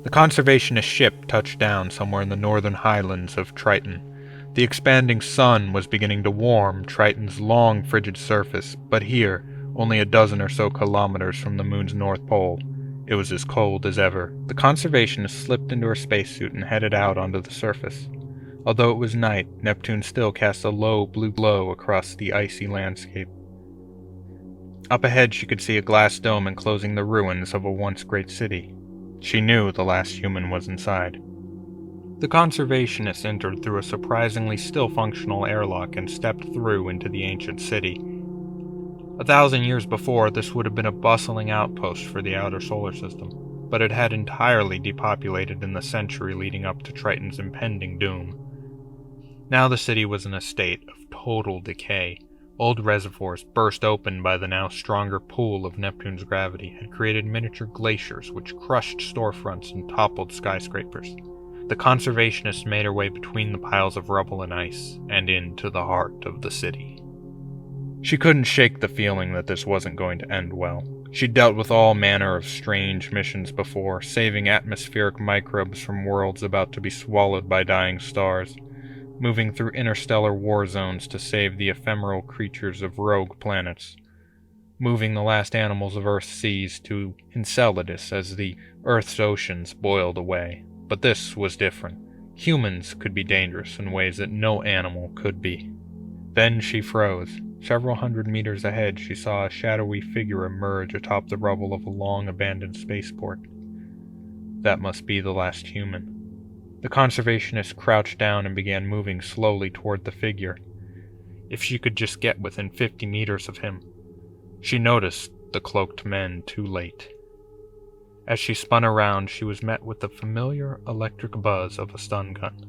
The conservationist ship touched down somewhere in the northern highlands of Triton. The expanding sun was beginning to warm Triton's long, frigid surface, but here, only a dozen or so kilometers from the moon's north pole, it was as cold as ever. The conservationist slipped into her spacesuit and headed out onto the surface. Although it was night, Neptune still cast a low blue glow across the icy landscape. Up ahead she could see a glass dome enclosing the ruins of a once great city. She knew the last human was inside. The conservationist entered through a surprisingly still functional airlock and stepped through into the ancient city. 1,000 years before, this would have been a bustling outpost for the outer solar system, but it had entirely depopulated in the century leading up to Triton's impending doom. Now the city was in a state of total decay. Old reservoirs, burst open by the now stronger pull of Neptune's gravity, had created miniature glaciers which crushed storefronts and toppled skyscrapers. The conservationist made her way between the piles of rubble and ice, and into the heart of the city. She couldn't shake the feeling that this wasn't going to end well. She'd dealt with all manner of strange missions before, saving atmospheric microbes from worlds about to be swallowed by dying stars, moving through interstellar war zones to save the ephemeral creatures of rogue planets, moving the last animals of Earth's seas to Enceladus as the Earth's oceans boiled away. But this was different. Humans could be dangerous in ways that no animal could be. Then she froze. Several hundred meters ahead, she saw a shadowy figure emerge atop the rubble of a long-abandoned spaceport. That must be the last human. The conservationist crouched down and began moving slowly toward the figure. If she could just get within 50 meters of him. She noticed the cloaked men too late. As she spun around, she was met with the familiar electric buzz of a stun gun.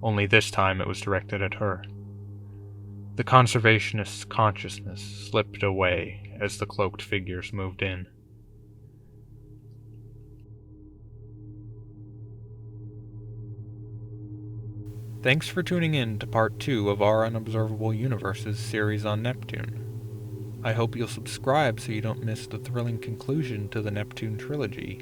Only this time it was directed at her. The conservationist's consciousness slipped away as the cloaked figures moved in. Thanks for tuning in to part 2 of our Unobservable Universes series on Neptune. I hope you'll subscribe so you don't miss the thrilling conclusion to the Neptune trilogy.